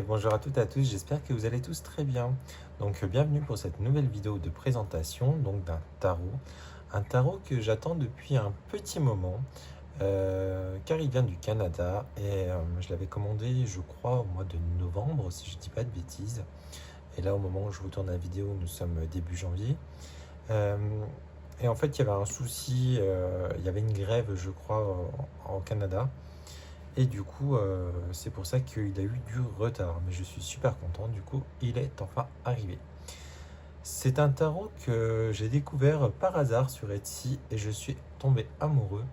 Bonjour à toutes et à tous, j'espère que vous allez tous très bien. Bienvenue pour cette nouvelle vidéo de présentation d'un tarot. Un tarot que j'attends depuis un petit moment, car il vient du Canada et je l'avais commandé, je crois, au mois de novembre, si je ne dis pas de bêtises. Et là, au moment où je vous tourne la vidéo, nous sommes début janvier. Euh, et en fait, il y avait un souci, il y avait une grève, je crois, en Canada. Et du coup, c'est pour ça qu'il a eu du retard. Mais je suis super content, du coup, il est enfin arrivé. C'est un tarot que j'ai découvert par hasard sur Etsy et je suis tombé amoureux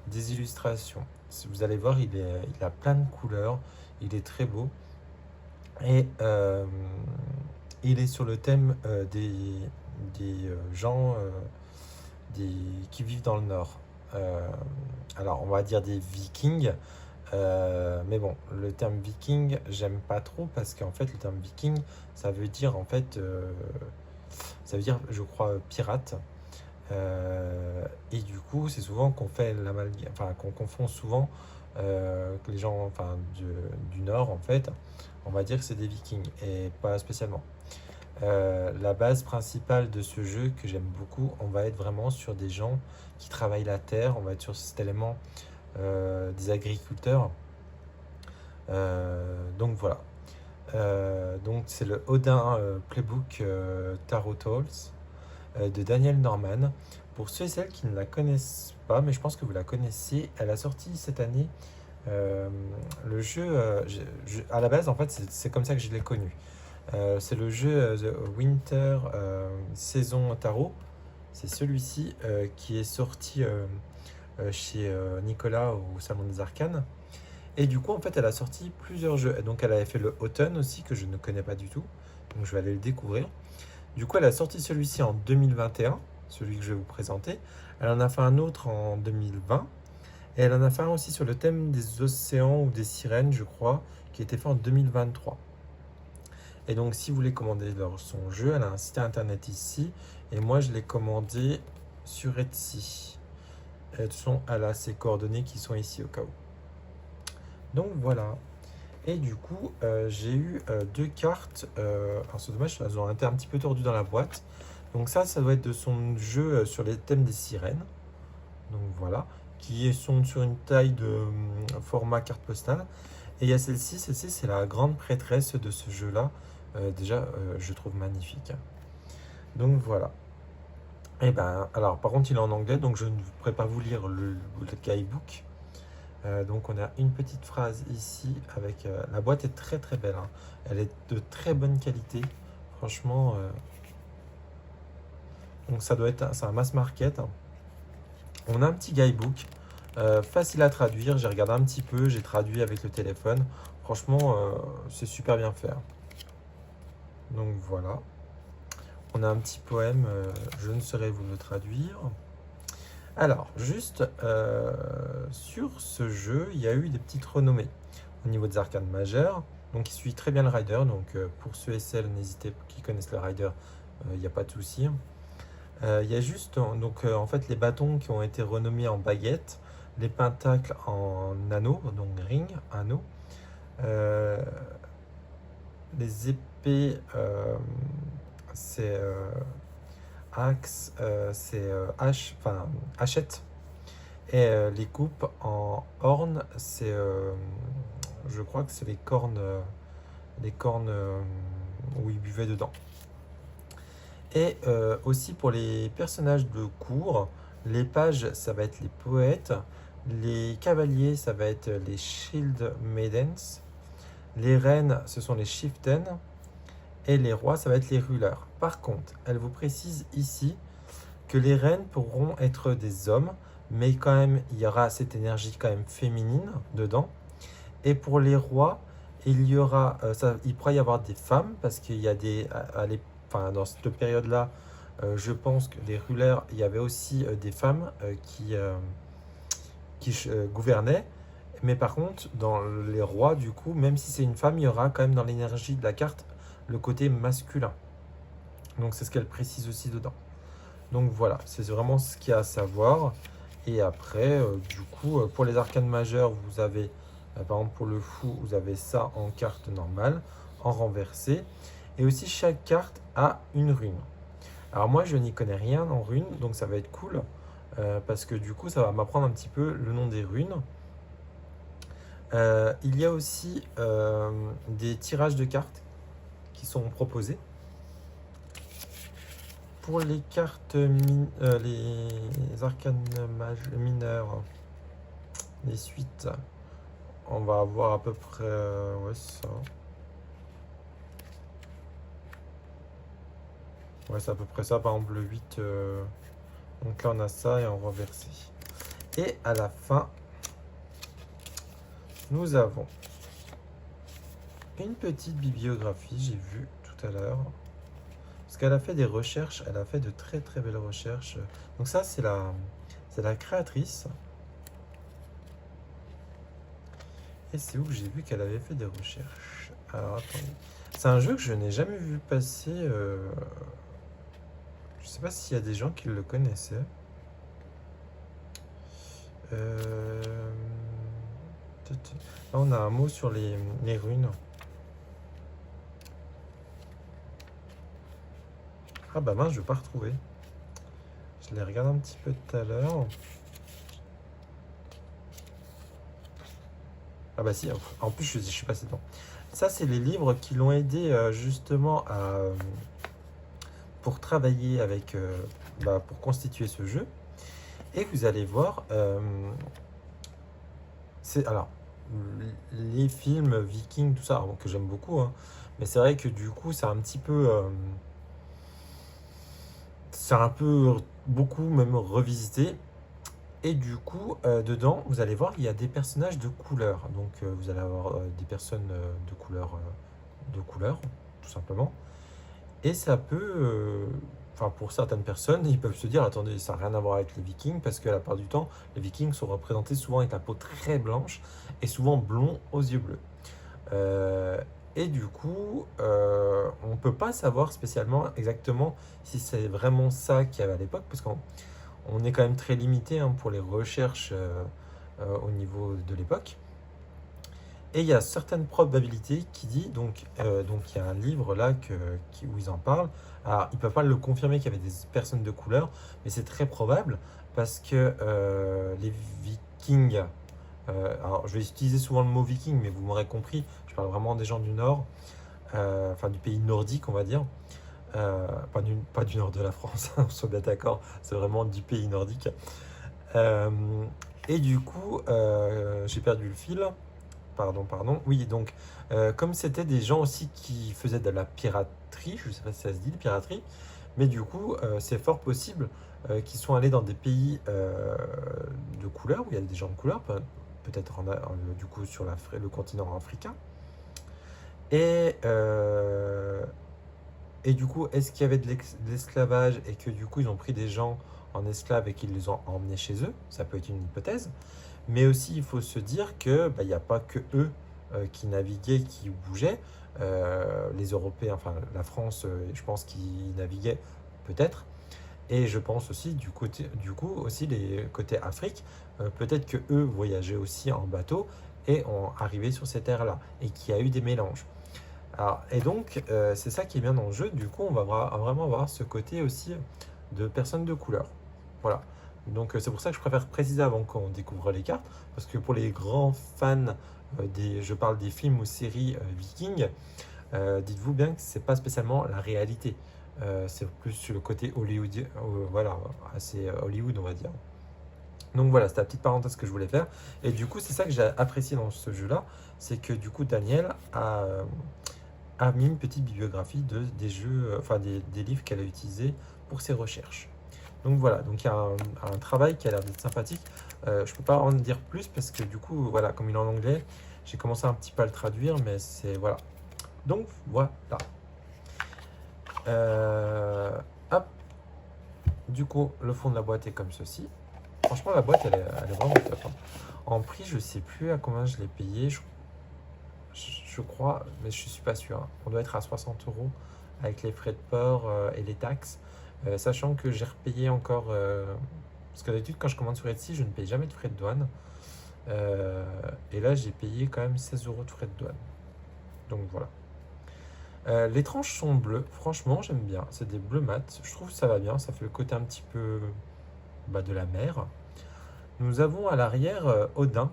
des illustrations. Vous allez voir, il a plein de couleurs, il est très beau. Et il est sur le thème des gens qui vivent dans le Nord. Euh, alors, on va dire des Vikings. Mais bon, le terme viking, j'aime pas trop parce qu'en fait, le terme viking, ça veut dire ça veut dire, je crois, pirate. Et du coup, c'est souvent qu'on fait l'amalgame, enfin, qu'on confond souvent que les gens, du Nord, en fait, on va dire que c'est des vikings et pas spécialement. La base principale de ce jeu que j'aime beaucoup, on va être vraiment sur des gens qui travaillent la terre, on va être sur cet élément des agriculteurs. Donc voilà. Donc c'est le Odin Playbook Tarot Tools de Daniel Norman. Pour ceux et celles qui ne la connaissent pas, mais je pense que vous la connaissez, elle a sorti cette année le jeu. À la base, en fait, c'est comme ça que je l'ai connu. C'est le jeu The Winter Saison Tarot. C'est celui-ci qui est sorti chez Nicolas au Salon des Arcanes. Et du coup, en fait, elle a sorti plusieurs jeux. Et donc, elle avait fait le Autumn aussi, que je ne connais pas du tout. Donc, je vais aller le découvrir. Du coup, elle a sorti celui-ci en 2021, celui que je vais vous présenter. Elle en a fait un autre en 2020. Et elle en a fait un aussi sur le thème des océans ou des sirènes, je crois, qui était fait en 2023. Et donc, si vous voulez commander son jeu, elle a un site internet ici. Et moi, je l'ai commandé sur Etsy. Et de toute façon, elle a ses coordonnées qui sont ici au cas où. Donc, voilà. Et du coup, j'ai eu deux cartes. Alors c'est dommage, elles ont été un petit peu tordues dans la boîte. Donc ça doit être de son jeu sur les thèmes des sirènes. Donc voilà, sont sur une taille de format carte postale. Et il y a celle-ci c'est la grande prêtresse de ce jeu-là. Déjà, je trouve magnifique. Donc voilà. Et ben, alors par contre, il est en anglais, donc je ne pourrais pas vous lire le guidebook. Donc on a une petite phrase ici avec la boîte est très très belle, hein. Elle est de très bonne qualité, franchement. Donc ça doit être c'est un mass market. On a un petit guidebook facile à traduire. J'ai regardé un petit peu, j'ai traduit avec le téléphone. Franchement, c'est super bien fait, hein. Donc voilà. On a un petit poème. Je ne saurais vous le traduire. Alors, juste sur ce jeu, il y a eu des petites renommées au niveau des arcanes majeures. Donc, il suit très bien le rider. Donc, pour ceux et celles, n'hésitez qui connaissent le rider, il n'y a pas de souci. Il y a juste en fait les bâtons qui ont été renommés en baguettes, les pentacles en anneaux, donc ring, anneau. Euh, les épées, c'est axe, c'est hache, enfin hachette. Et les coupes en horn, c'est, je crois que c'est les cornes où ils buvaient dedans. Et aussi pour les personnages de cour, les pages, ça va être les poètes, les cavaliers, ça va être les shield maidens, les reines, ce sont les chieftains, et les rois, ça va être les rulers. Par contre, elle vous précise ici que les reines pourront être des hommes, mais quand même, il y aura cette énergie quand même féminine dedans. Et pour les rois, il pourra y avoir des femmes, parce qu'il y a dans cette période-là, je pense que les rulers, il y avait aussi des femmes qui gouvernaient. Mais par contre, dans les rois, du coup, même si c'est une femme, il y aura quand même dans l'énergie de la carte le côté masculin. Donc c'est ce qu'elle précise aussi dedans. Donc voilà, c'est vraiment ce qu'il y a à savoir. Et après, pour les arcanes majeures, vous avez Par exemple, pour le fou, vous avez ça en carte normale, en renversé. Et aussi, chaque carte a une rune. Alors moi, je n'y connais rien en runes, donc ça va être cool. Parce que du coup, ça va m'apprendre un petit peu le nom des runes. Il y a aussi des tirages de cartes qui sont proposés. Pour les cartes, les arcanes mineurs, les suites, on va avoir à peu près ouais, ça. Ouais, c'est à peu près ça. Par exemple, le 8. Donc là, on a ça et en renversé. Et à la fin, nous avons une petite bibliographie, j'ai vu tout à l'heure. Parce qu'elle a fait des recherches, elle a fait de très très belles recherches. Donc ça, c'est la créatrice. Et c'est où que j'ai vu qu'elle avait fait des recherches. Alors attendez. C'est un jeu que je n'ai jamais vu passer. Je sais pas s'il y a des gens qui le connaissaient. Là, on a un mot sur les runes. Ah bah mince, je vais pas retrouver. Je les regarde un petit peu tout à l'heure. Ah bah si, en plus je suis passé dedans. Ça, c'est les livres qui l'ont aidé justement pour travailler avec, pour constituer ce jeu. Et vous allez voir, alors, les films Vikings, tout ça, que j'aime beaucoup, hein, mais c'est vrai que du coup, c'est un peu beaucoup même revisité. Et du coup, dedans, vous allez voir, il y a des personnages de couleur. Donc, vous allez avoir des personnes de couleur, tout simplement. Et ça peut, enfin pour certaines personnes, ils peuvent se dire, attendez, ça n'a rien à voir avec les Vikings, parce que la part du temps, les Vikings sont représentés souvent avec la peau très blanche et souvent blond aux yeux bleus. Et du coup, on ne peut pas savoir spécialement exactement si c'est vraiment ça qu'il y avait à l'époque, parce qu'on est quand même très limité hein, pour les recherches au niveau de l'époque. Et il y a certaines probabilités qui dit, donc il y a un livre là où ils en parlent. Alors, ils ne peuvent pas le confirmer qu'il y avait des personnes de couleur, mais c'est très probable parce que les Vikings, alors je vais utiliser souvent le mot viking, mais vous m'aurez compris, je parle vraiment des gens du Nord, enfin du pays nordique, on va dire. Pas du nord de la France, on soit bien d'accord, c'est vraiment du pays nordique. Euh, et du coup, j'ai perdu le fil. Pardon. Oui, donc, comme c'était des gens aussi qui faisaient de la piraterie, je ne sais pas si ça se dit, de piraterie, mais du coup, c'est fort possible qu'ils sont allés dans des pays de couleur, où il y a des gens de couleur, peut-être du coup sur le continent africain. Et, et du coup, est-ce qu'il y avait de l'esclavage et que du coup, ils ont pris des gens en esclaves et qu'ils les ont emmenés chez eux? Ça peut être une hypothèse. Mais aussi, il faut se dire que il n'y a pas que eux qui naviguaient, qui bougeaient. Les Européens, enfin la France, je pense qu'ils naviguaient peut-être. Et je pense aussi du coup aussi les côtés Afrique, peut-être que eux voyageaient aussi en bateau et ont arrivé sur ces terres-là et qu'il y a eu des mélanges. Alors, et donc, c'est ça qui est bien dans le jeu. Du coup, on va vraiment avoir ce côté aussi de personnes de couleur. Voilà. Donc, c'est pour ça que je préfère préciser avant qu'on découvre les cartes. Parce que pour les grands fans, je parle des films ou séries vikings, dites-vous bien que c'est pas spécialement la réalité. C'est plus sur le côté hollywoodien, voilà, assez Hollywood, on va dire. Donc voilà, c'était la petite parenthèse que je voulais faire. Et du coup, c'est ça que j'ai apprécié dans ce jeu-là. C'est que du coup, Daniel a mis une petite bibliographie des jeux, enfin des livres qu'elle a utilisés pour ses recherches. Donc voilà, donc il y a un travail qui a l'air d'être sympathique. Je ne peux pas en dire plus parce que du coup, voilà, comme il est en anglais, j'ai commencé un petit peu à le traduire, mais c'est voilà. Donc voilà. Hop. Du coup, le fond de la boîte est comme ceci. Franchement, la boîte, elle est vraiment top. Hein. En prix, je sais plus à combien je l'ai payé. Je crois, mais je suis pas sûr. Hein. On doit être à 60 € avec les frais de port et les taxes. Sachant que j'ai repayé encore. Parce que d'habitude, quand je commande sur Etsy, je ne paye jamais de frais de douane. Et là, j'ai payé quand même 16 € de frais de douane. Donc voilà. Les tranches sont bleues. Franchement, j'aime bien. C'est des bleus mat. Je trouve que ça va bien. Ça fait le côté un petit peu de la mer. Nous avons à l'arrière Odin.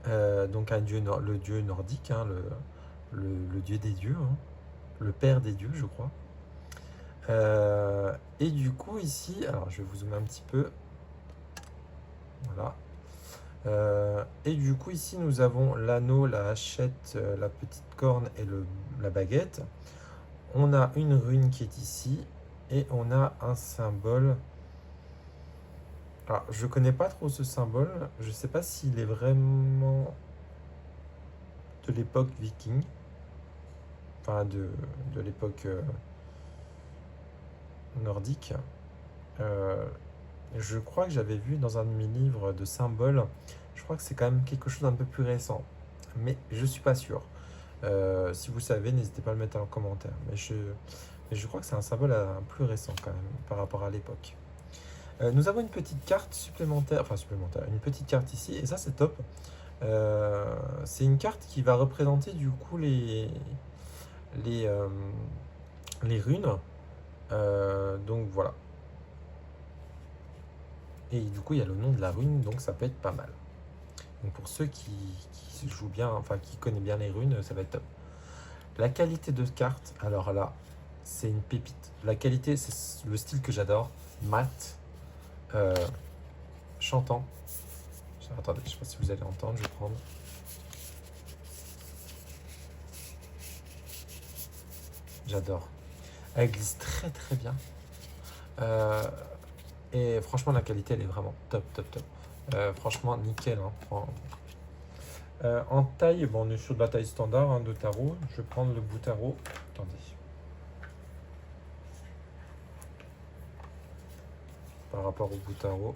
Donc le dieu nordique, hein, le dieu des dieux, hein, le père des dieux, je crois. Et du coup, ici, alors je vais vous zoomer un petit peu. Voilà. Et du coup, ici, nous avons l'anneau, la hachette, la petite corne et la baguette. On a une rune qui est ici. Et on a un symbole. Alors, je connais pas trop ce symbole. Je sais pas s'il est vraiment de l'époque viking. Enfin, de l'époque nordique. Euh, je crois que j'avais vu dans un de mes livres de symboles. Je crois que c'est quand même quelque chose d'un peu plus récent. Mais je suis pas sûr. Si vous savez, n'hésitez pas à le mettre en commentaire. Mais je crois que c'est un symbole plus récent quand même par rapport à l'époque. Nous avons une petite carte supplémentaire, enfin supplémentaire, une petite carte ici, et ça c'est top. C'est une carte qui va représenter du coup les, euh, les runes. Donc voilà. Et du coup il y a le nom de la rune, donc ça peut être pas mal. Donc pour ceux qui jouent bien, enfin qui connaissent bien les runes, ça va être top. La qualité de carte, alors là, c'est une pépite. La qualité, c'est le style que j'adore. Mat, chantant. Attendez, je sais pas si vous allez entendre, je vais prendre. J'adore. Elle glisse très très bien. Et franchement, la qualité, elle est vraiment top, top, top. Franchement, nickel. Hein. En taille, bon, on est sur de la taille standard hein, de tarot. Je vais prendre le bout tarot. Attendez. Par rapport au bout tarot,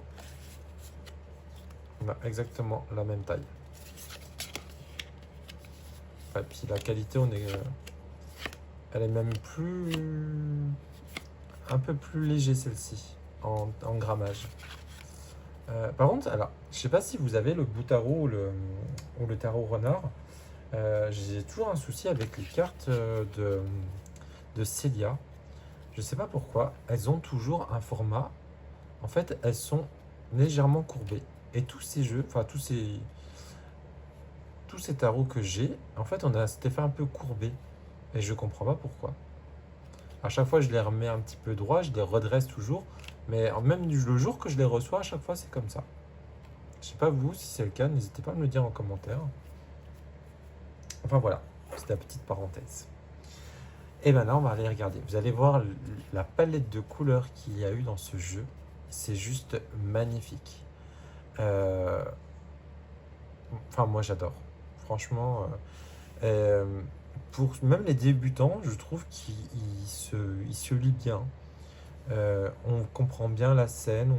on a exactement la même taille. Et puis la qualité, elle est même un peu plus léger celle-ci en grammage. Par contre, alors, je sais pas si vous avez le bout tarot ou le tarot renard. J'ai toujours un souci avec les cartes de Célia. Je sais pas pourquoi. Elles ont toujours un format. En fait, elles sont légèrement courbées. Et tous ces jeux, enfin tous ces tarots que j'ai, en fait, on a cet effet un peu courbé. Et je comprends pas pourquoi. À chaque fois, je les remets un petit peu droit, je les redresse toujours. Mais même le jour que je les reçois, à chaque fois, c'est comme ça. Je sais pas vous, si c'est le cas, n'hésitez pas à me le dire en commentaire. Enfin voilà, c'était la petite parenthèse. Et maintenant, on va aller regarder. Vous allez voir la palette de couleurs qu'il y a eu dans ce jeu. C'est juste magnifique. Enfin, moi, j'adore. Franchement, pour même les débutants, je trouve qu'il se lit bien. On comprend bien la scène.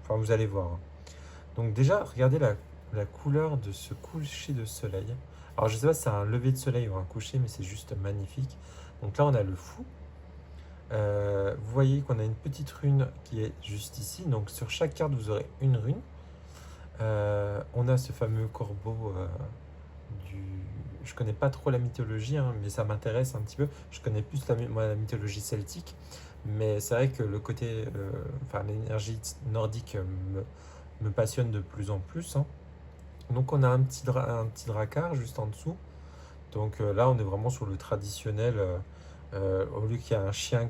Enfin, vous allez voir. Donc déjà, regardez la couleur de ce coucher de soleil. Alors, je sais pas si c'est un lever de soleil ou un coucher, mais c'est juste magnifique. Donc là, on a le fou. Vous voyez qu'on a une petite rune qui est juste ici. Donc sur chaque carte, vous aurez une rune. On a ce fameux corbeau du... Je connais pas trop la mythologie, hein, mais ça m'intéresse un petit peu. Je connais plus la mythologie celtique. Mais c'est vrai que le côté... enfin, l'énergie nordique me passionne de plus en plus. Hein. Donc on a un petit dracard juste en dessous. Donc là, on est vraiment sur le traditionnel. Au lieu qu'il y a un chien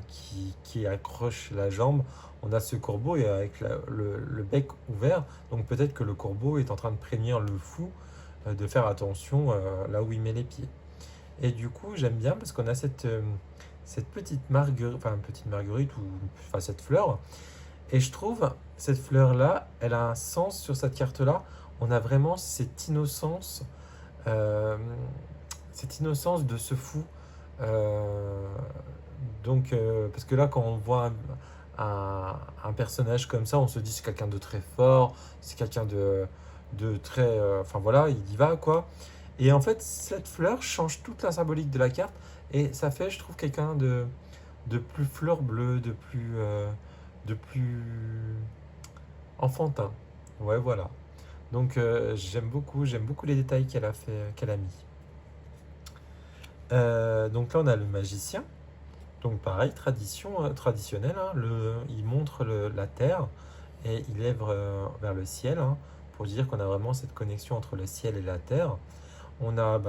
qui accroche la jambe, on a ce corbeau et avec le bec ouvert. Donc peut-être que le corbeau est en train de prévenir le fou de faire attention là où il met les pieds. Et du coup, j'aime bien parce qu'on a cette petite marguerite, enfin cette fleur. Et je trouve cette fleur-là, elle a un sens sur cette carte-là. On a vraiment euh, cette innocence de ce fou. Parce que là, quand on voit un personnage comme ça, on se dit c'est quelqu'un de très fort, c'est quelqu'un de très. Enfin voilà, il y va quoi. Et en fait, cette fleur change toute la symbolique de la carte et ça fait, je trouve, quelqu'un de plus fleur bleue, de plus enfantin. Ouais, voilà. Donc j'aime beaucoup les détails qu'elle a mis. Donc là on a le magicien. Donc pareil, traditionnelle, hein, il montre la terre et il lève vers le ciel, hein, pour dire qu'on a vraiment cette connexion entre le ciel et la terre. On a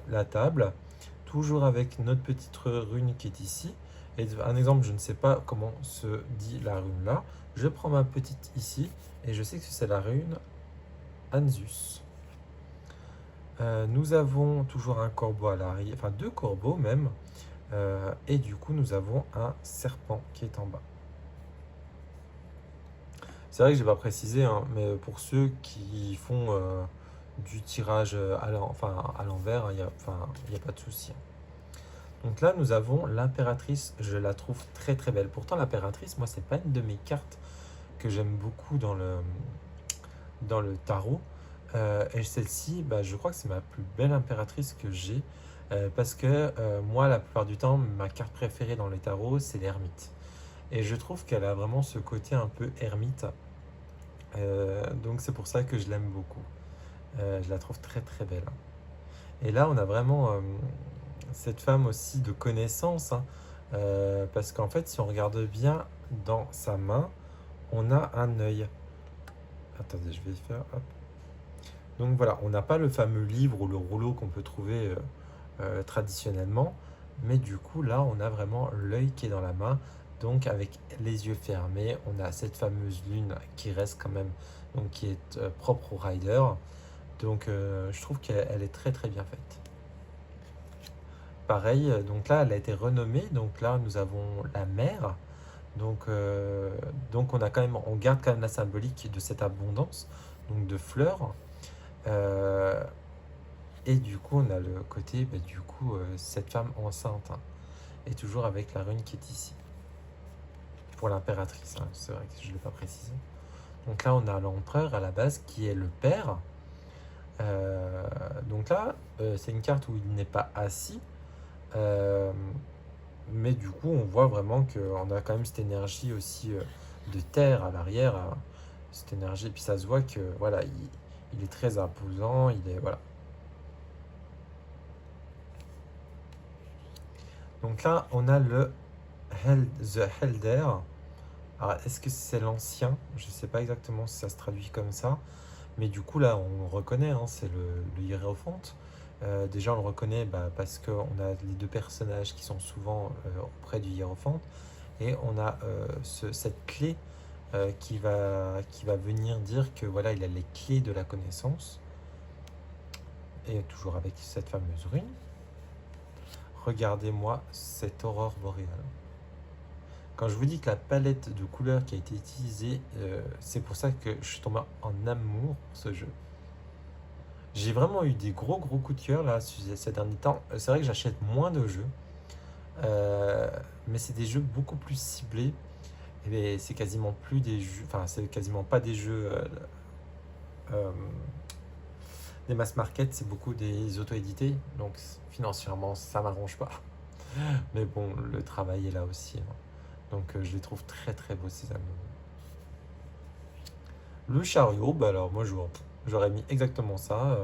la table, toujours avec notre petite rune qui est ici. Et un exemple, je ne sais pas comment se dit la rune là. Je prends ma petite ici et je sais que c'est la rune Anzus. Nous avons toujours un corbeau à l'arrière, enfin deux corbeaux même. Et du coup, nous avons un serpent qui est en bas. C'est vrai que je n'ai pas précisé, hein, mais pour ceux qui font du tirage à l'envers, il n'y a pas de souci. Donc là, nous avons l'impératrice. Je la trouve très très belle. Pourtant, l'impératrice, moi, c'est pas une de mes cartes que j'aime beaucoup dans le tarot. Et celle-ci, je crois que c'est ma plus belle impératrice que j'ai. Parce que moi, la plupart du temps, ma carte préférée dans les tarots, c'est l'ermite. Et je trouve qu'elle a vraiment ce côté un peu ermite. Donc c'est pour ça que je l'aime beaucoup. Je la trouve très très belle. Et là, on a vraiment cette femme aussi de connaissance. Hein, parce qu'en fait, si on regarde bien dans sa main, on a un œil. Attendez, je vais y faire. Hop. Donc voilà, on n'a pas le fameux livre ou le rouleau qu'on peut trouver traditionnellement. Mais du coup, là, on a vraiment l'œil qui est dans la main. Donc avec les yeux fermés, on a cette fameuse lune qui reste quand même, donc qui est propre au rider. Donc je trouve qu'elle est très très bien faite. Pareil, donc là elle a été renommée, donc là nous avons la mer. Donc on garde quand même la symbolique de cette abondance, donc de fleurs. Et du coup on a le côté, cette femme enceinte, hein, et toujours avec la rune qui est ici. Pour l'impératrice, hein, c'est vrai que je ne l'ai pas précisé. Donc là, on a l'empereur à la base qui est le père. Donc là, c'est une carte où il n'est pas assis. Mais du coup, on voit vraiment qu'on a quand même cette énergie aussi de terre à l'arrière. Hein, cette énergie. Et puis ça se voit que voilà, il est très imposant. Il est voilà. Donc là, on a The Helder. Alors, est-ce que c'est l'ancien? Je ne sais pas exactement si ça se traduit comme ça. Mais du coup, là, on le reconnaît, hein, c'est le hiérophante. Déjà, on le reconnaît parce qu'on a les deux personnages qui sont souvent auprès du hiérophante. Et on a cette clé qui va venir dire que voilà, il a les clés de la connaissance. Et toujours avec cette fameuse rune. Regardez-moi cette aurore boréale. Quand je vous dis que la palette de couleurs qui a été utilisée, c'est pour ça que je suis tombé en amour pour ce jeu. J'ai vraiment eu des gros coups de cœur là ces derniers temps. C'est vrai que j'achète moins de jeux, mais c'est des jeux beaucoup plus ciblés. Et c'est quasiment plus des jeux, enfin c'est quasiment pas des jeux des mass market, c'est beaucoup des auto-édités. Donc financièrement ça m'arrange pas. Mais bon, le travail est là aussi. Hein. Donc je les trouve très très beaux ces amours. Le chariot, alors moi j'aurais mis exactement ça.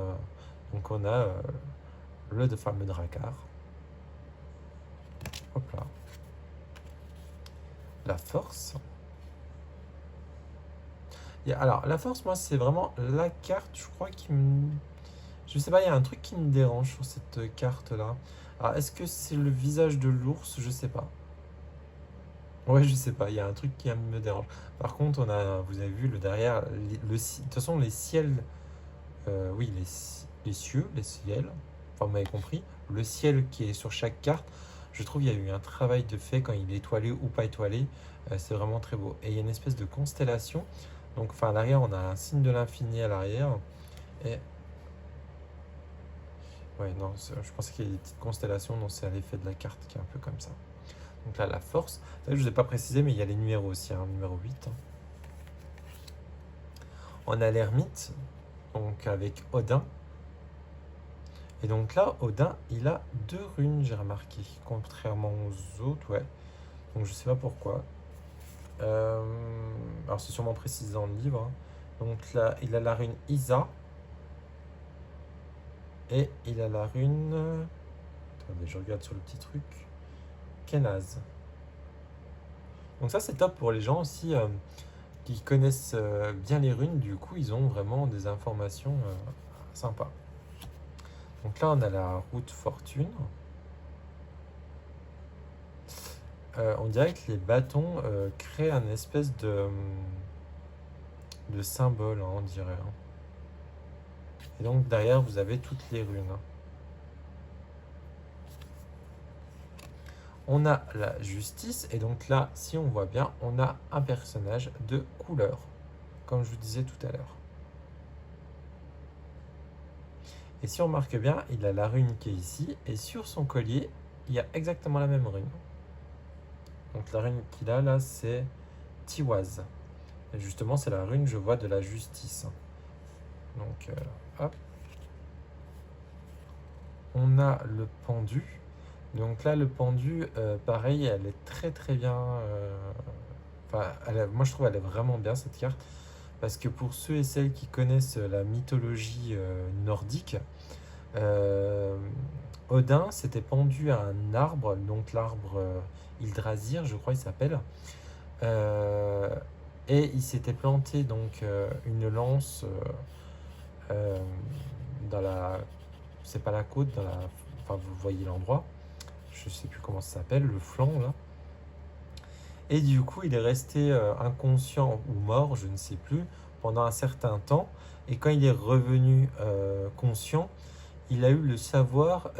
Donc on a le fameux Drakkar. Hop là. La force. Alors la force, moi c'est vraiment la carte, je crois qui me... Je sais pas, il y a un truc qui me dérange sur cette carte là. Alors est-ce que c'est le visage de l'ours? Je sais pas. Ouais, je sais pas, il y a un truc qui me dérange. Par contre, vous avez vu le derrière, de toute façon, les ciels, oui, les cieux, les ciels, enfin, vous m'avez compris, le ciel qui est sur chaque carte, je trouve qu'il y a eu un travail de fait quand il est étoilé ou pas étoilé, c'est vraiment très beau. Et il y a une espèce de constellation, donc, enfin, à l'arrière, on a un signe de l'infini à l'arrière, et... Ouais, non, je pensais qu'il y avait des petites constellations, non, c'est à l'effet de la carte qui est un peu comme ça. Donc là, la force. Je ne vous ai pas précisé, mais il y a les numéros aussi, hein, numéro 8. Hein. On a l'ermite, donc avec Odin. Et donc là, Odin, il a 2 runes, j'ai remarqué, contrairement aux autres, ouais. Donc je sais pas pourquoi. Alors c'est sûrement précisé dans le livre. Hein. Donc là, il a la rune Isa. Et il a la rune... Attendez, je regarde sur le petit truc. Kenaz. Donc ça, c'est top pour les gens aussi qui connaissent bien les runes. Du coup, ils ont vraiment des informations sympas. Donc là, on a la route fortune. On dirait que les bâtons créent un espèce de symbole, hein, on dirait. Hein. Et donc derrière, vous avez toutes les runes. Hein. On a la justice, et donc là, si on voit bien, on a un personnage de couleur, comme je vous disais tout à l'heure. Et si on remarque bien, il a la rune qui est ici, et sur son collier, il y a exactement la même rune. Donc la rune qu'il a là, c'est Tiwaz. Et justement, c'est la rune, je vois, de la justice. Donc, hop. On a le pendu. Donc là, le pendu, pareil, elle est très très bien. Enfin, moi je trouve elle est vraiment bien cette carte. Parce que pour ceux et celles qui connaissent la mythologie nordique, Odin s'était pendu à un arbre, donc l'arbre Yggdrasil, je crois il s'appelle. Et il s'était planté donc une lance dans la. C'est pas la côte, dans la. Enfin, vous voyez l'endroit. Je sais plus comment ça s'appelle, le flanc là. Et du coup, il est resté inconscient ou mort, je ne sais plus, pendant un certain temps. Et quand il est revenu conscient, il a eu le savoir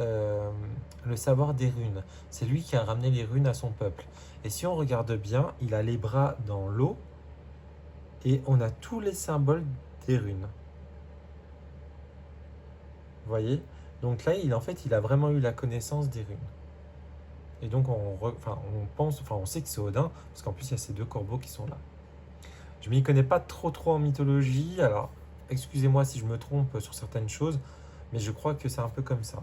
des runes. C'est lui qui a ramené les runes à son peuple. Et si on regarde bien, il a les bras dans l'eau et on a tous les symboles des runes. Vous voyez? Donc là, en fait, il a vraiment eu la connaissance des runes. Et donc, on sait que c'est Odin, parce qu'en plus, il y a ces deux corbeaux qui sont là. Je m'y connais pas trop en mythologie, alors excusez-moi si je me trompe sur certaines choses, mais je crois que c'est un peu comme ça.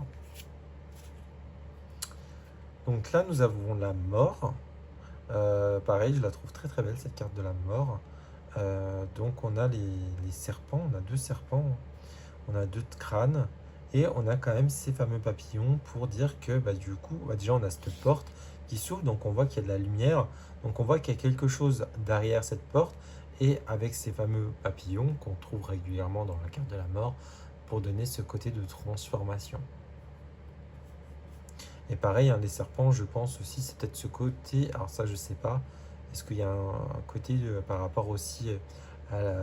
Donc là, nous avons la mort. Pareil, je la trouve très très belle, cette carte de la mort. Donc on a les serpents, on a deux serpents, on a deux crânes, et on a quand même ces fameux papillons pour dire que du coup, déjà on a cette porte qui s'ouvre, donc on voit qu'il y a de la lumière, donc on voit qu'il y a quelque chose derrière cette porte, et avec ces fameux papillons qu'on trouve régulièrement dans la carte de la mort, pour donner ce côté de transformation. Et pareil, les serpents, je pense aussi, c'est peut-être ce côté, alors ça je sais pas, est-ce qu'il y a un côté par rapport aussi à la...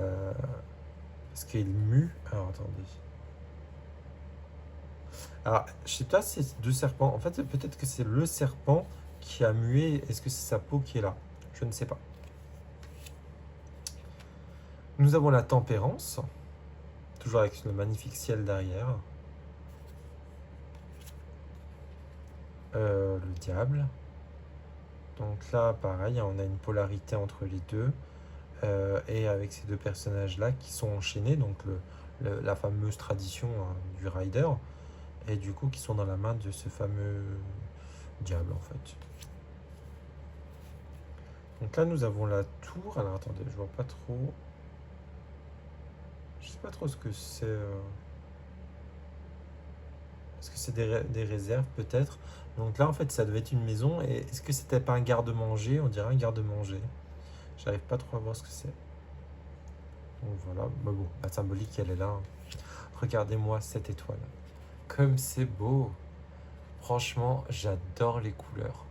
Parce qu'il mue, alors attendez. Alors, je sais pas si c'est deux serpents, en fait peut-être que c'est le serpent qui a mué, est-ce que c'est sa peau qui est là? Je ne sais pas. Nous avons la tempérance, toujours avec le magnifique ciel derrière. Le diable. Donc là, pareil, on a une polarité entre les deux. Et avec ces deux personnages-là qui sont enchaînés, donc la fameuse tradition du rider, et du coup qui sont dans la main de ce fameux diable en fait. Donc là, nous avons la tour. Alors attendez, je vois pas trop. Je sais pas trop ce que c'est. Est-ce que c'est des réserves peut-être? Donc là, en fait, ça devait être une maison. Et est-ce que c'était pas un garde-manger? On dirait un garde-manger. J'arrive pas trop à voir ce que c'est. Donc voilà, bon, la symbolique, elle est là. Regardez-moi cette étoile. Comme c'est beau. Franchement, j'adore les couleurs.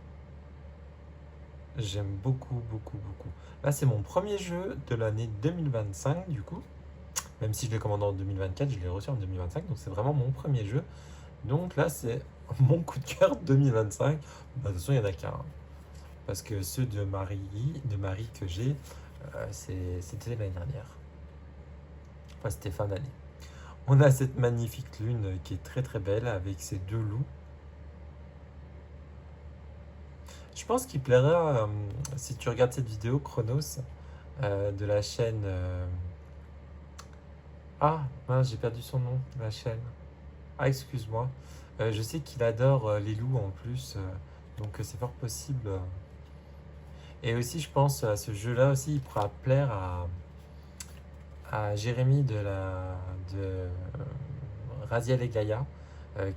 J'aime beaucoup, beaucoup, beaucoup. Là, c'est mon premier jeu de l'année 2025, du coup. Même si je l'ai commandé en 2024, je l'ai reçu en 2025. Donc, c'est vraiment mon premier jeu. Donc là, c'est mon coup de cœur 2025. De toute façon, il n'y en a qu'un. Parce que ceux de Marie que j'ai, c'était l'année dernière. Enfin, c'était fin d'année. On a cette magnifique lune qui est très très belle avec ces deux loups. Je pense qu'il plaira si tu regardes cette vidéo Chronos de la chaîne. Ah, mince, j'ai perdu son nom, la chaîne. Ah, excuse-moi. Je sais qu'il adore les loups en plus, donc c'est fort possible. Et aussi, je pense à ce jeu-là aussi, il pourra plaire à Jérémy de Raziel et Gaïa,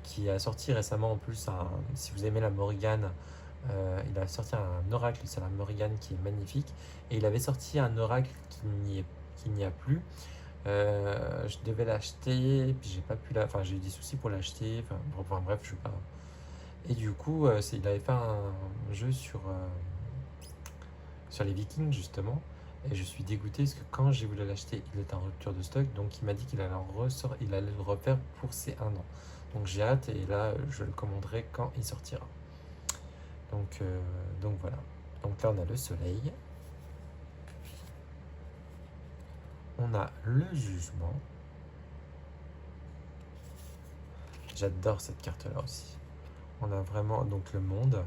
qui a sorti récemment en plus, si vous aimez la Morrigan, il a sorti un oracle sur la Morrigan qui est magnifique. Et il avait sorti un oracle qui n'y a plus. Je devais l'acheter, puis j'ai pas pu enfin j'ai eu des soucis pour l'acheter. Enfin bref, je sais pas. Et du coup, il avait fait un jeu sur les Vikings justement. Et je suis dégoûté parce que quand j'ai voulu l'acheter, il était en rupture de stock. Donc il m'a dit il allait le refaire pour ses 1 an. Donc j'ai hâte et là je le commanderai quand il sortira. Donc voilà. Donc là on a le soleil. On a le jugement. J'adore cette carte-là aussi. On a vraiment donc le monde.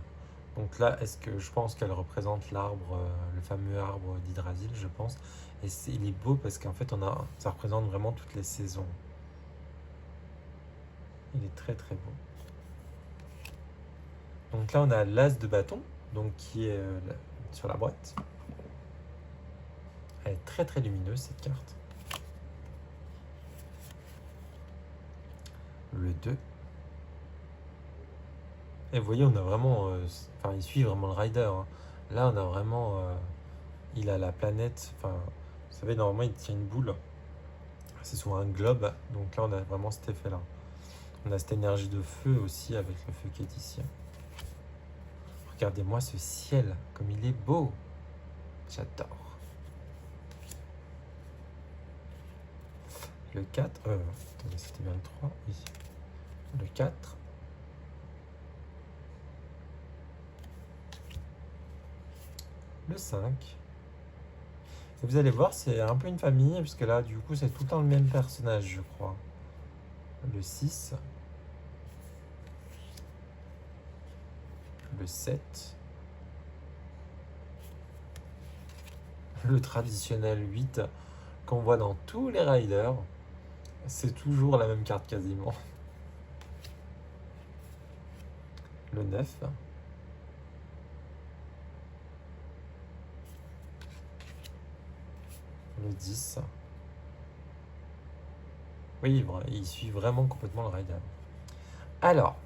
Donc là, est-ce que je pense qu'elle représente l'arbre, le fameux arbre d'Hydrasil, je pense. Et il est beau parce qu'en fait, ça représente vraiment toutes les saisons. Il est très très beau. Donc là, on a l'as de bâton, donc qui est sur la boîte. Elle est très très lumineuse cette carte. Le 2. Et vous voyez, on a vraiment. Enfin, il suit vraiment le rider. Hein. Là, on a vraiment. Il a la planète. Enfin, vous savez, normalement, il tient une boule. C'est souvent un globe. Donc là, on a vraiment cet effet-là. On a cette énergie de feu aussi avec le feu qui est ici. Regardez-moi ce ciel, comme il est beau. J'adore. Le 4. Attendez, c'était bien le 3. Oui. Le 4. Le 5. Et vous allez voir, c'est un peu une famille, parce que là, du coup, c'est tout le temps le même personnage, je crois. Le 6. Le 7. Le traditionnel 8 qu'on voit dans tous les riders. C'est toujours la même carte quasiment. Le 9. Le 10. Oui, il suit vraiment complètement le rider. Alors,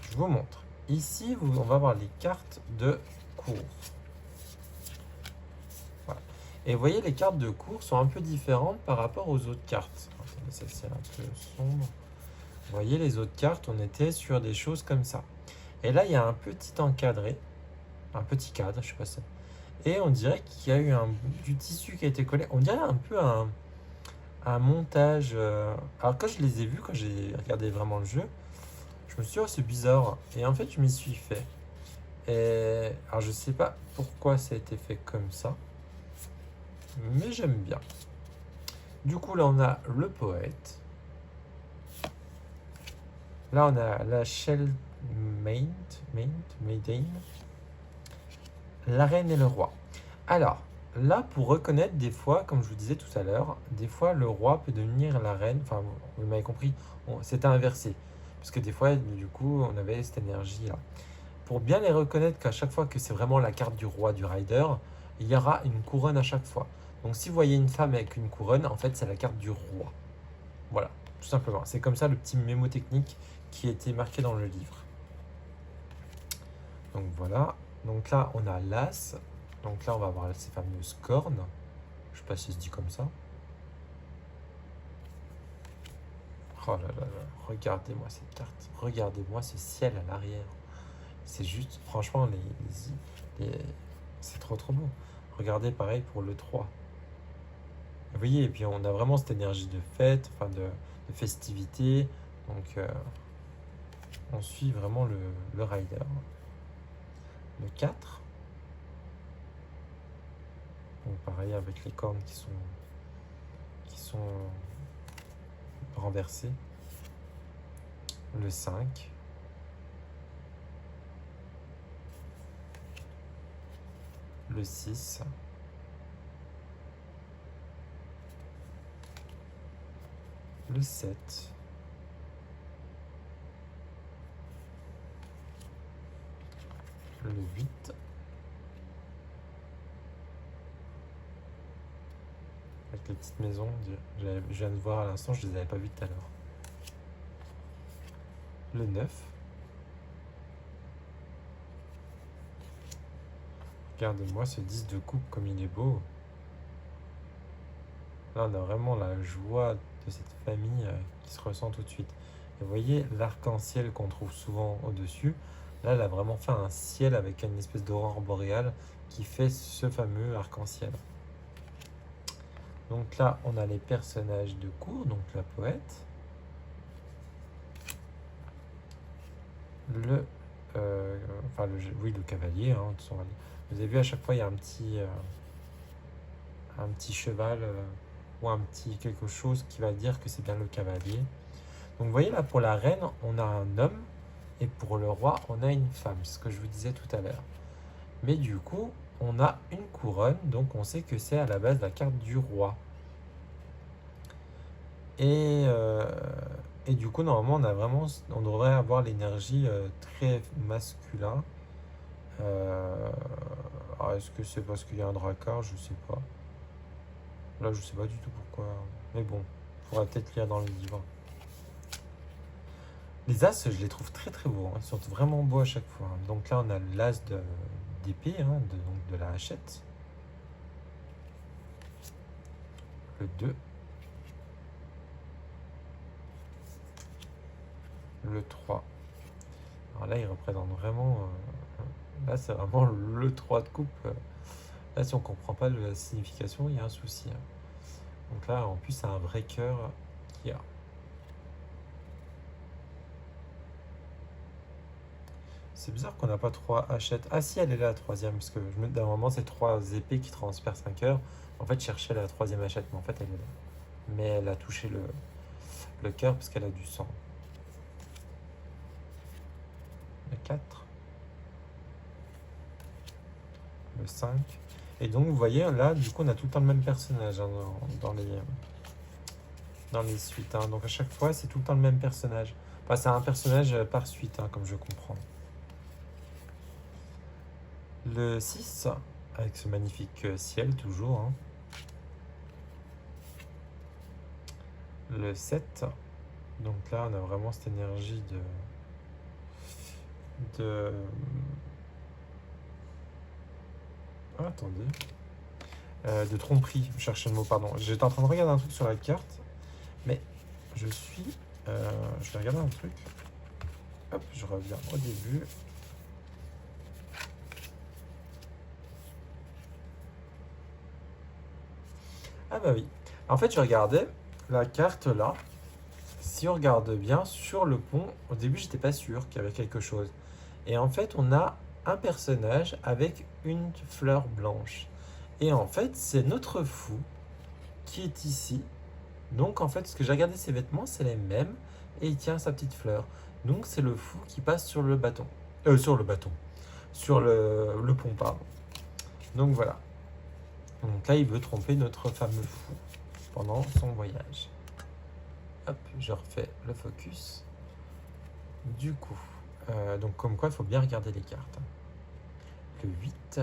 je vous montre. Ici, on va voir les cartes de course. Voilà. Et vous voyez, les cartes de course sont un peu différentes par rapport aux autres cartes. Attendez, celle-ci est un peu sombre. Vous voyez, les autres cartes, on était sur des choses comme ça. Et là, il y a un petit encadré, un petit cadre, je sais pas ça. Et on dirait qu'il y a eu du tissu qui a été collé. On dirait un peu un montage. Alors quand je les ai vus, quand j'ai regardé vraiment le jeu, je me suis dit, oh, c'est bizarre. Et en fait, je m'y suis fait. Et alors, je sais pas pourquoi ça a été fait comme ça, mais j'aime bien. Du coup, là, on a le poète. Là, on a la Shell Maiden, la reine et le roi. Alors, là, pour reconnaître des fois, comme je vous disais tout à l'heure, des fois, le roi peut devenir la reine. Enfin, vous m'avez compris, c'était inversé. Parce que des fois, du coup, on avait cette énergie-là. Pour bien les reconnaître qu'à chaque fois que c'est vraiment la carte du roi du rider, il y aura une couronne à chaque fois. Donc si vous voyez une femme avec une couronne, en fait c'est la carte du roi. Voilà, tout simplement. C'est comme ça le petit mémo technique qui était marqué dans le livre. Donc voilà. Donc là on a l'as. Donc là on va avoir ces fameuses cornes. Je sais pas si ça se dit comme ça. Oh là là là, regardez-moi cette carte. Regardez-moi ce ciel à l'arrière. C'est juste, franchement, c'est trop trop beau. Regardez pareil pour le 3. Vous voyez, et puis on a vraiment cette énergie de fête, enfin de festivité. Donc on suit vraiment le rider. Le 4. Donc pareil avec les cornes qui sont renversées. Le 5. Le 6. Le 7. Le 8. Le avec les petites maisons. Je viens de voir à l'instant, je les avais pas vues tout à l'heure. Le 9. Regarde-moi ce 10 de coupe comme il est beau. Là, on a vraiment la joie de cette famille qui se ressent tout de suite. Et vous voyez l'arc-en-ciel qu'on trouve souvent au-dessus. Là, elle a vraiment fait un ciel avec une espèce d'aurore boréale qui fait ce fameux arc-en-ciel. Donc là, on a les personnages de cour, donc la poète. Le cavalier. Hein, vous avez vu, à chaque fois, il y a un petit cheval ou un petit quelque chose qui va dire que c'est bien le cavalier. Donc vous voyez là, pour la reine, on a un homme, et pour le roi, on a une femme, c'est ce que je vous disais tout à l'heure. Mais du coup, on a une couronne, donc on sait que c'est à la base la carte du roi. Et du coup, normalement, on devrait avoir l'énergie très masculin. Alors, est-ce que c'est parce qu'il y a un dracard? Je sais pas. Là, je sais pas du tout pourquoi. Mais bon, il faudra peut-être lire dans le livre. Les as, je les trouve très très beaux. Hein. Ils sont vraiment beaux à chaque fois. Hein. Donc là, on a l'as d'épée, hein, donc de la hachette. Le 2. Le 3. Alors là, il représente vraiment... là, c'est vraiment le 3 de coupe. Là, si on comprend pas la signification, il y a un souci. Hein. Donc là, en plus, c'est un vrai cœur qu'il y a. C'est bizarre qu'on n'a pas 3 hachettes. Ah si, elle est là, la troisième, parce que d'un moment, c'est 3 épées qui transpercent un cœur. En fait, je cherchais la troisième hachette, mais en fait, elle est là. Mais elle a touché le cœur parce qu'elle a du sang. Le 4. Le 5. Et donc, vous voyez, là, du coup, on a tout le temps le même personnage hein, dans les suites. Hein. Donc, à chaque fois, c'est tout le temps le même personnage. Enfin, c'est un personnage par suite, hein, comme je comprends. Le 6, avec ce magnifique ciel, toujours. Hein. Le 7. Donc là, on a vraiment cette énergie Ah, attendez. De tromperie, je cherchais le mot, pardon. J'étais en train de regarder un truc sur la carte, mais je vais regarder un truc. Hop, je reviens au début. Ah bah oui. En fait, je regardais la carte là. Si on regarde bien, sur le pont, au début, j'étais pas sûr qu'il y avait quelque chose. Et en fait, on a un personnage avec une fleur blanche. Et en fait, c'est notre fou qui est ici. Donc en fait, ce que j'ai regardé ses vêtements, c'est les mêmes. Et il tient sa petite fleur. Donc c'est le fou qui passe sur le bâton. Sur le bâton. Sur le pont, pardon. Donc voilà. Donc là, il veut tromper notre fameux fou pendant son voyage. Hop, je refais le focus. Du coup, donc comme quoi, il faut bien regarder les cartes. Le 8.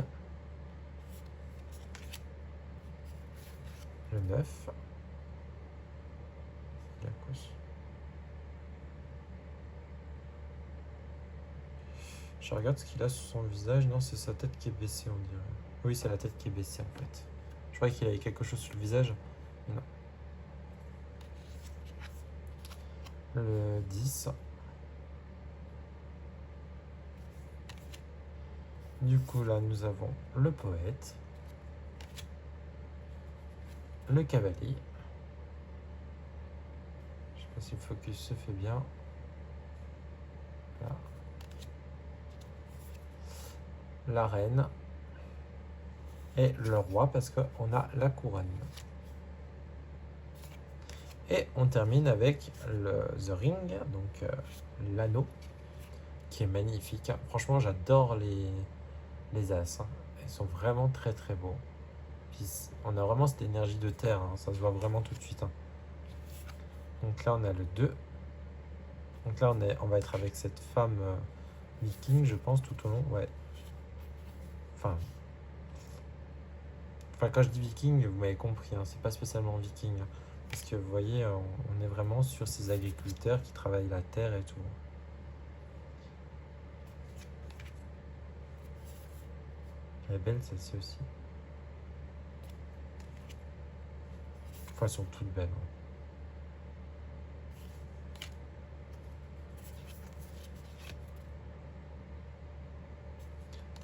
Le 9. La gauche. Je regarde ce qu'il a sur son visage. Non, c'est sa tête qui est baissée, on dirait. Oui, c'est la tête qui est baissée en fait. Je croyais qu'il avait quelque chose sur le visage. Non. Le 10. Du coup, là, nous avons le poète. Le cavalier. Je sais pas si le focus se fait bien. Là. La reine. Et le roi, parce qu'on a la couronne. Et on termine avec The Ring, donc l'anneau, qui est magnifique. Franchement, j'adore les as. Hein. Ils sont vraiment très très beaux. Puis on a vraiment cette énergie de terre, hein. Ça se voit vraiment tout de suite. Hein. Donc là, on a le 2. Donc là, on va être avec cette femme viking, je pense, tout au long. Ouais. Enfin, Enfin, quand je dis viking, vous m'avez compris, hein, c'est pas spécialement viking. Parce que vous voyez, on est vraiment sur ces agriculteurs qui travaillent la terre et tout. Elle est belle celle-ci aussi. Enfin, elles sont toutes belles, hein.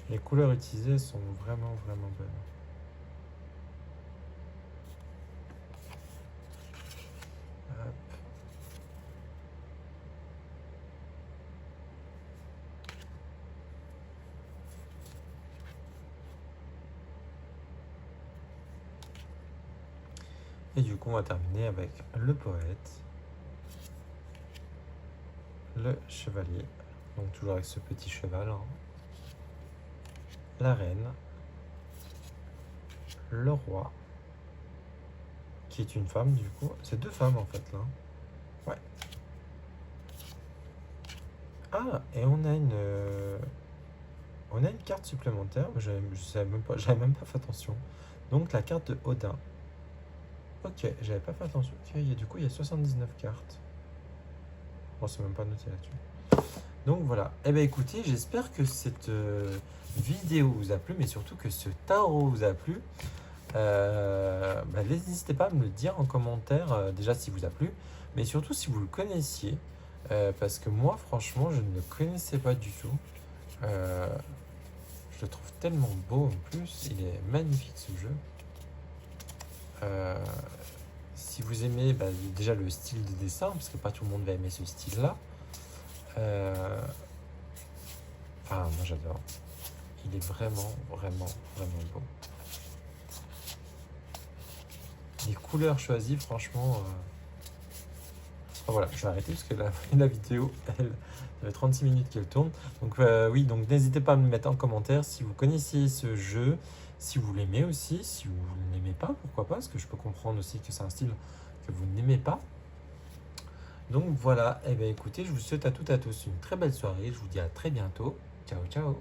Les couleurs utilisées sont vraiment, vraiment belles. Hop. Et du coup, on va terminer avec le poète, le chevalier, donc toujours avec ce petit cheval, hein. La reine, le roi, qui est une femme du coup. C'est deux femmes en fait là. Ouais. Ah, et on a une carte supplémentaire. Je savais même pas, j'avais même pas fait attention. Donc la carte de Odin. Ok, j'avais pas fait attention. Ok, du coup il y a 79 cartes. Bon, c'est même pas noté là-dessus. Donc voilà. Eh bien écoutez, j'espère que cette vidéo vous a plu, mais surtout que ce tarot vous a plu. N'hésitez pas à me le dire en commentaire, déjà si vous a plu, mais surtout si vous le connaissiez, parce que moi franchement je ne le connaissais pas du tout. Je le trouve tellement beau en plus, il est magnifique ce jeu. Si vous aimez déjà le style de dessin, parce que pas tout le monde va aimer ce style là, moi j'adore, il est vraiment vraiment vraiment beau. Les couleurs choisies, franchement. Voilà, je vais arrêter parce que la vidéo, elle fait 36 minutes qu'elle tourne. Donc, oui, donc n'hésitez pas à me mettre en commentaire si vous connaissiez ce jeu, si vous l'aimez aussi, si vous ne l'aimez pas, pourquoi pas, parce que je peux comprendre aussi que c'est un style que vous n'aimez pas. Donc voilà, et bien écoutez, je vous souhaite à toutes et à tous une très belle soirée. Je vous dis à très bientôt. Ciao, ciao.